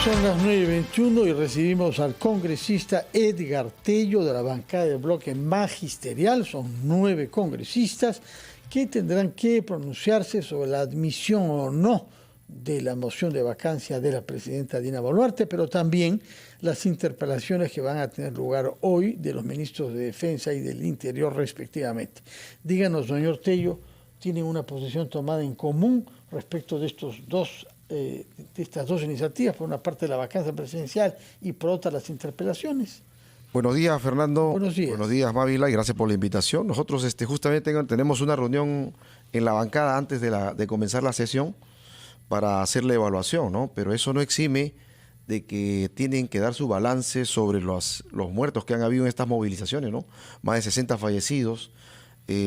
Son las 9:21 y recibimos al congresista Edgar Tello de la bancada del bloque magisterial. Son 9 congresistas que tendrán que pronunciarse sobre la admisión o no de la moción de vacancia de la presidenta Dina Boluarte, pero también las interpelaciones que van a tener lugar hoy de los ministros de Defensa y del Interior respectivamente. Díganos, señor Tello, ¿tienen una posición tomada en común respecto de estas dos iniciativas, por una parte la vacancia presidencial y por otra las interpelaciones? Buenos días, Fernando. Buenos días. Buenos días, Mávila, y gracias por la invitación. Nosotros justamente tenemos una reunión en la bancada antes de comenzar la sesión para hacer la evaluación, ¿no? Pero eso no exime de que tienen que dar su balance sobre los muertos que han habido en estas movilizaciones, ¿no? Más de 60 fallecidos,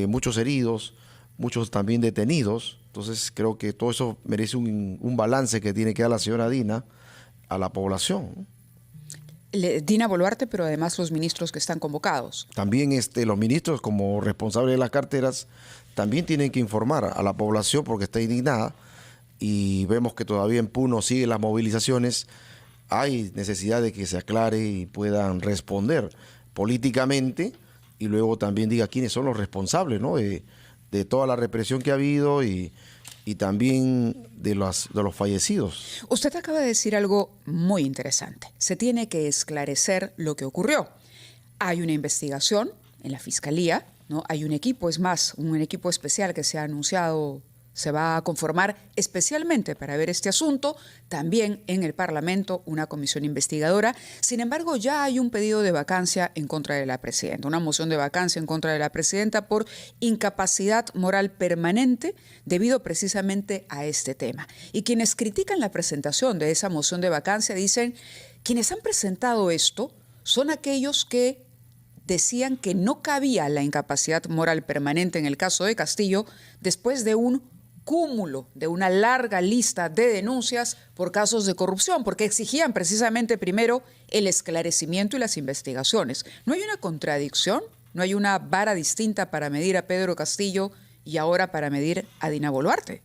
muchos heridos, muchos también detenidos. Entonces creo que todo eso merece un balance que tiene que dar la señora Dina a la población. Dina Boluarte, pero además los ministros que están convocados. También los ministros, como responsables de las carteras, también tienen que informar a la población porque está indignada y vemos que todavía en Puno siguen las movilizaciones. Hay necesidad de que se aclare y puedan responder políticamente y luego también diga quiénes son los responsables, ¿no? de toda la represión que ha habido y también de los fallecidos. Usted acaba de decir algo muy interesante. Se tiene que esclarecer lo que ocurrió. Hay una investigación en la Fiscalía, ¿no? Hay un equipo, es más, un equipo especial que se ha anunciado, se va a conformar especialmente para ver este asunto. También en el Parlamento una comisión investigadora. Sin embargo, ya hay un pedido de vacancia en contra de la presidenta, una moción de vacancia en contra de la presidenta por incapacidad moral permanente debido precisamente a este tema. Y quienes critican la presentación de esa moción de vacancia dicen, quienes han presentado esto son aquellos que decían que no cabía la incapacidad moral permanente en el caso de Castillo después de un cúmulo de una larga lista de denuncias por casos de corrupción, porque exigían precisamente primero el esclarecimiento y las investigaciones. ¿No hay una contradicción? ¿No hay una vara distinta para medir a Pedro Castillo y ahora para medir a Dina Boluarte?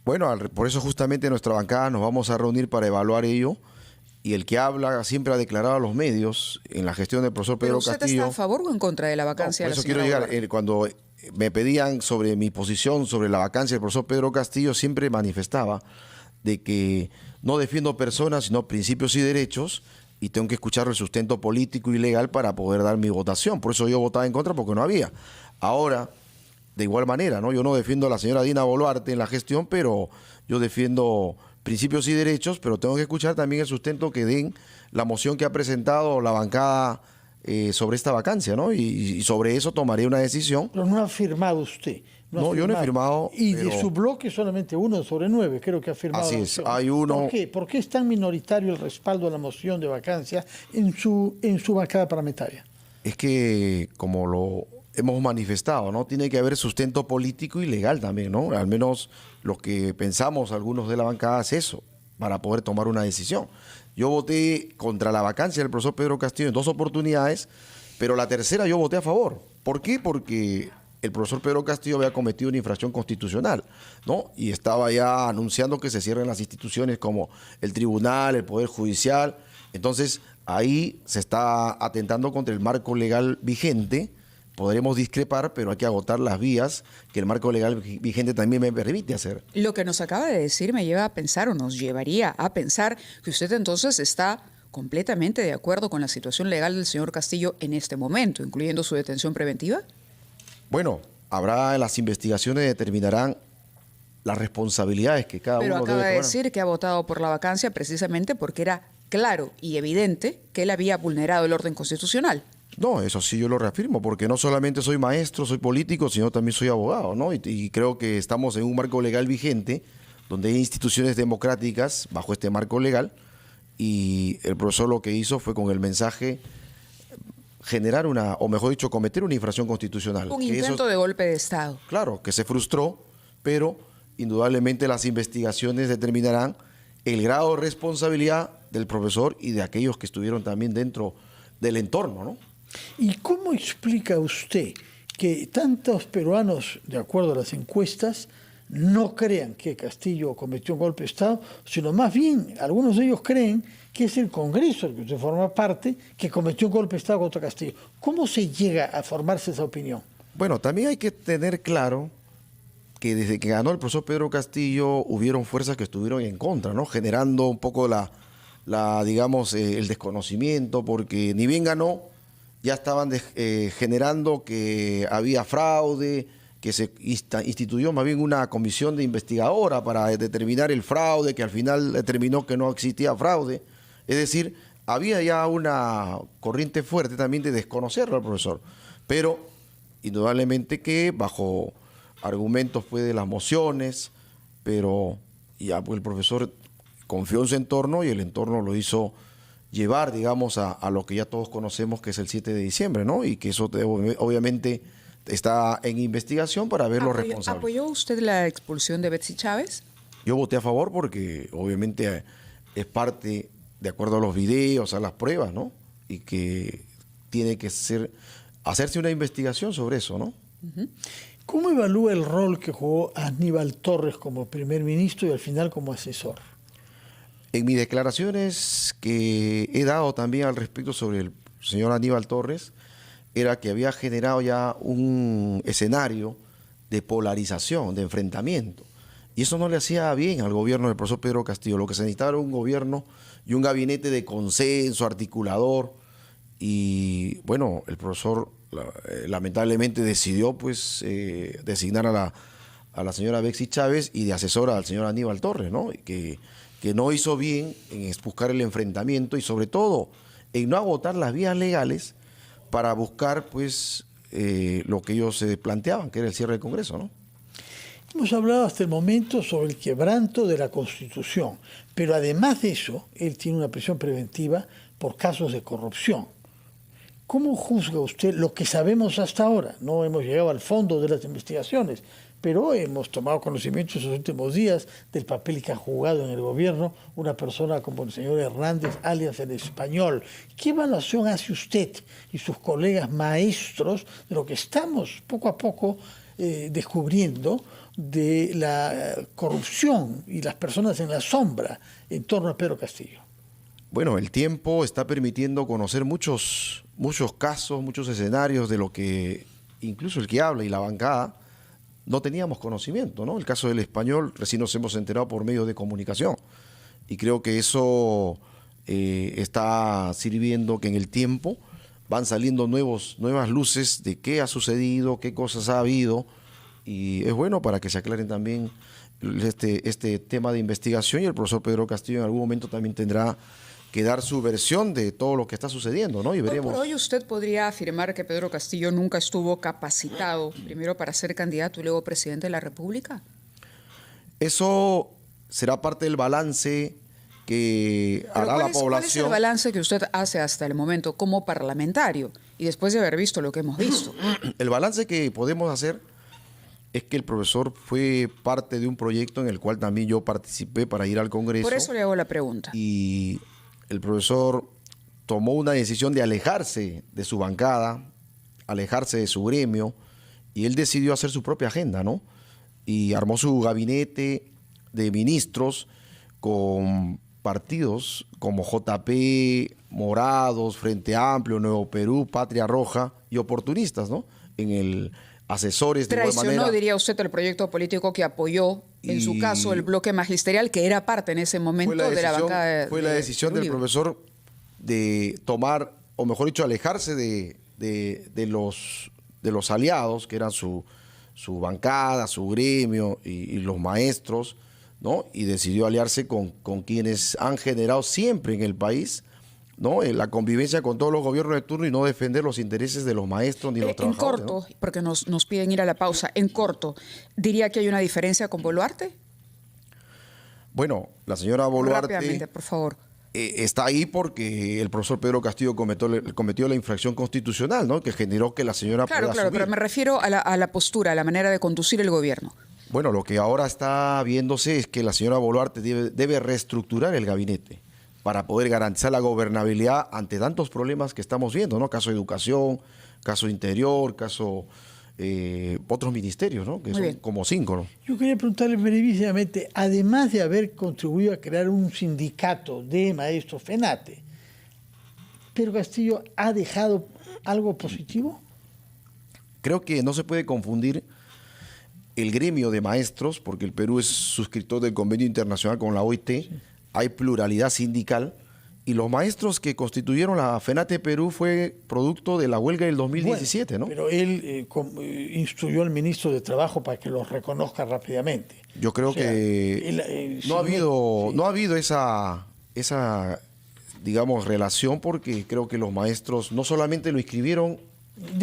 Bueno, por eso justamente en nuestra bancada nos vamos a reunir para evaluar ello. Y el que habla siempre ha declarado a los medios en la gestión del profesor Pedro Castillo. ¿Pero usted está a favor o en contra de la vacancia de la señora Boluarte? Por eso quiero llegar. Cuando me pedían sobre mi posición sobre la vacancia del profesor Pedro Castillo, siempre manifestaba de que no defiendo personas, sino principios y derechos, y tengo que escuchar el sustento político y legal para poder dar mi votación. Por eso yo votaba en contra, porque no había. Ahora, de igual manera, ¿no? Yo no defiendo a la señora Dina Boluarte en la gestión, pero yo defiendo principios y derechos, pero tengo que escuchar también el sustento que den la moción que ha presentado la bancada sobre esta vacancia, ¿no? Y sobre eso tomaré una decisión. Pero no ha firmado usted. No, yo no he firmado. Y de su bloque solamente 1 sobre 9, creo que ha firmado. Así es, hay uno. ¿Por qué? ¿Por qué es tan minoritario el respaldo a la moción de vacancia en su bancada parlamentaria? Es que, como lo hemos manifestado, ¿no? Tiene que haber sustento político y legal también, ¿no? Al menos lo que pensamos algunos de la bancada es eso, para poder tomar una decisión. Yo voté contra la vacancia del profesor Pedro Castillo en 2 oportunidades, pero la tercera yo voté a favor. ¿Por qué? Porque el profesor Pedro Castillo había cometido una infracción constitucional, ¿no? Y estaba ya anunciando que se cierren las instituciones como el tribunal, el poder judicial. Entonces, ahí se está atentando contra el marco legal vigente. Podremos discrepar, pero hay que agotar las vías que el marco legal vigente también me permite hacer. Lo que nos acaba de decir me lleva a pensar, o nos llevaría a pensar, que usted entonces está completamente de acuerdo con la situación legal del señor Castillo en este momento, incluyendo su detención preventiva. Bueno, las investigaciones determinarán las responsabilidades que cada uno debe tomar. Pero acaba de decir que ha votado por la vacancia precisamente porque era claro y evidente que él había vulnerado el orden constitucional. No, eso sí yo lo reafirmo, porque no solamente soy maestro, soy político, sino también soy abogado, ¿no? Y creo que estamos en un marco legal vigente, donde hay instituciones democráticas bajo este marco legal, y el profesor lo que hizo fue con el mensaje generar o mejor dicho, cometer una infracción constitucional. Un intento de golpe de Estado. Claro, que se frustró, pero indudablemente las investigaciones determinarán el grado de responsabilidad del profesor y de aquellos que estuvieron también dentro del entorno, ¿no? ¿Y cómo explica usted que tantos peruanos, de acuerdo a las encuestas, no crean que Castillo cometió un golpe de Estado, sino más bien algunos de ellos creen que es el Congreso, del que usted forma parte, que cometió un golpe de Estado contra Castillo. ¿Cómo se llega a formarse esa opinión? Bueno, también hay que tener claro que desde que ganó el profesor Pedro Castillo hubieron fuerzas que estuvieron en contra, ¿no? Generando un poco digamos, el desconocimiento, porque ni bien ganó, ya estaban generando que había fraude, que se instituyó más bien una comisión de investigadora para determinar el fraude, que al final determinó que no existía fraude. Es decir, había ya una corriente fuerte también de desconocerlo al profesor, pero indudablemente que bajo argumentos pues, de las mociones, pero ya pues, el profesor confió en su entorno y el entorno lo hizo llevar, digamos, a lo que ya todos conocemos que es el 7 de diciembre, ¿no? Y que eso obviamente está en investigación para ver los responsables. ¿Apoyó usted la expulsión de Betsy Chávez? Yo voté a favor porque obviamente es parte, de acuerdo a los videos, a las pruebas, ¿no? Y que tiene que hacerse una investigación sobre eso, ¿no? ¿Cómo evalúa el rol que jugó Aníbal Torres como primer ministro y al final como asesor? En mis declaraciones que he dado también al respecto sobre el señor Aníbal Torres, era que había generado ya un escenario de polarización, de enfrentamiento. Y eso no le hacía bien al gobierno del profesor Pedro Castillo. Lo que se necesitaba era un gobierno y un gabinete de consenso, articulador. Y bueno, el profesor lamentablemente decidió pues designar a la señora Betsy Chávez y de asesora al señor Aníbal Torres, ¿no? Que no hizo bien en buscar el enfrentamiento y sobre todo en no agotar las vías legales para buscar pues lo que ellos se planteaban, que era el cierre del Congreso, ¿no? Hemos hablado hasta el momento sobre el quebranto de la Constitución, pero además de eso, él tiene una prisión preventiva por casos de corrupción. ¿Cómo juzga usted lo que sabemos hasta ahora? No hemos llegado al fondo de las investigaciones, pero hemos tomado conocimiento en los últimos días del papel que ha jugado en el gobierno una persona como el señor Hernández, alias el Español. ¿Qué evaluación hace usted y sus colegas maestros de lo que estamos poco a poco descubriendo de la corrupción y las personas en la sombra en torno a Pedro Castillo? Bueno, el tiempo está permitiendo conocer muchos casos, muchos escenarios de lo que incluso el que habla y la bancada no teníamos conocimiento, ¿no? El caso del Español recién nos hemos enterado por medios de comunicación y creo que eso está sirviendo que en el tiempo van saliendo nuevas luces de qué ha sucedido, qué cosas ha habido y es bueno para que se aclaren también este tema de investigación y el profesor Pedro Castillo en algún momento también tendrá que dar su versión de todo lo que está sucediendo, ¿no? Y veremos. Por hoy usted podría afirmar que Pedro Castillo nunca estuvo capacitado, primero para ser candidato y luego presidente de la República. Eso será parte del balance que hará la población. ¿Cuál es el balance que usted hace hasta el momento como parlamentario y después de haber visto lo que hemos visto? El balance que podemos hacer es que el profesor fue parte de un proyecto en el cual también yo participé para ir al Congreso. Por eso le hago la pregunta. Y el profesor tomó una decisión de alejarse de su bancada, alejarse de su gremio, y él decidió hacer su propia agenda, ¿no? Y armó su gabinete de ministros con partidos como JP, Morados, Frente Amplio, Nuevo Perú, Patria Roja y oportunistas, ¿no? En el asesores de igual manera. Traicionó, diría usted, el proyecto político que apoyó, en su caso, el bloque magisterial, que era parte en ese momento de la bancada. Fue la decisión del profesor de tomar, o mejor dicho, alejarse de los aliados, que eran su bancada, su gremio y los maestros, ¿no? Y decidió aliarse con quienes han generado siempre en el país, ¿no? La convivencia con todos los gobiernos de turno y no defender los intereses de los maestros ni los trabajadores. En corto, ¿no? porque nos piden ir a la pausa, en corto, ¿diría que hay una diferencia con Boluarte? Bueno, la señora Boluarte Rápidamente, por favor. Está ahí porque el profesor Pedro Castillo cometió la infracción constitucional, ¿no? Que generó que la señora pueda Claro, subir. pero me refiero a la postura, a la manera de conducir el gobierno. Bueno, lo que ahora está viéndose es que la señora Boluarte debe reestructurar el gabinete para poder garantizar la gobernabilidad ante tantos problemas que estamos viendo, ¿no? Caso de educación, caso interior, caso otros ministerios, ¿no? Que Muy son bien. como 5, ¿no? Yo quería preguntarle brevísimamente, además de haber contribuido a crear un sindicato de maestros FENATE, ¿Pedro Castillo ha dejado algo positivo? Creo que no se puede confundir el gremio de maestros, porque el Perú es suscriptor del convenio internacional con la OIT, hay pluralidad sindical, y los maestros que constituyeron la FENATE Perú fue producto de la huelga del 2017, Bueno, ¿no? pero él instruyó al ministro de Trabajo para que los reconozca rápidamente. Yo creo que no ha habido esa, digamos, relación, porque creo que los maestros no solamente lo inscribieron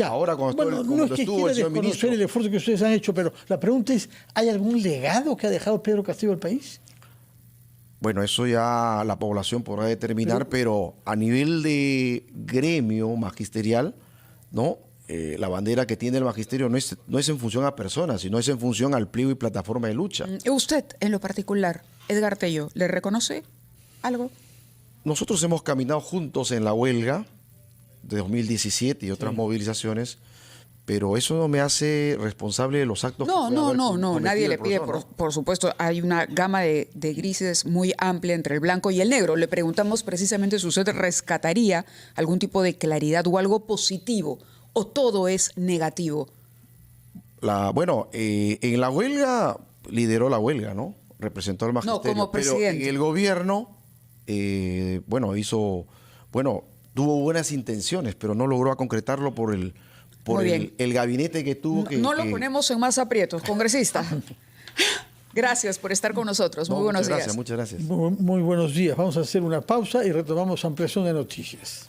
ahora cuando no es que estuvo quiera el señor desconocer ministro. el esfuerzo que ustedes han hecho, pero la pregunta es, ¿hay algún legado que ha dejado Pedro Castillo al país? Bueno, eso ya la población podrá determinar, pero a nivel de gremio magisterial, ¿no? La bandera que tiene el magisterio no es en función a personas, sino es en función al pliego y plataforma de lucha. Usted, en lo particular, Edgar Tello, ¿le reconoce algo? Nosotros hemos caminado juntos en la huelga de 2017 y otras movilizaciones, pero eso no me hace responsable de los actos que pueda haber cometido nadie le el pide, profesor, ¿no? por supuesto, hay una gama de grises muy amplia entre el blanco y el negro. Le preguntamos precisamente si usted rescataría algún tipo de claridad o algo positivo, o todo es negativo. En la huelga lideró la huelga, ¿no? Representó al magisterio. No, como pero presidente. en el gobierno, tuvo buenas intenciones, pero no logró concretarlo por el gabinete que tuvo. No lo ponemos en más aprietos, congresista. Gracias por estar con nosotros. Muy buenos días. Muchas gracias. Muy buenos días. Vamos a hacer una pausa y retomamos ampliación de noticias.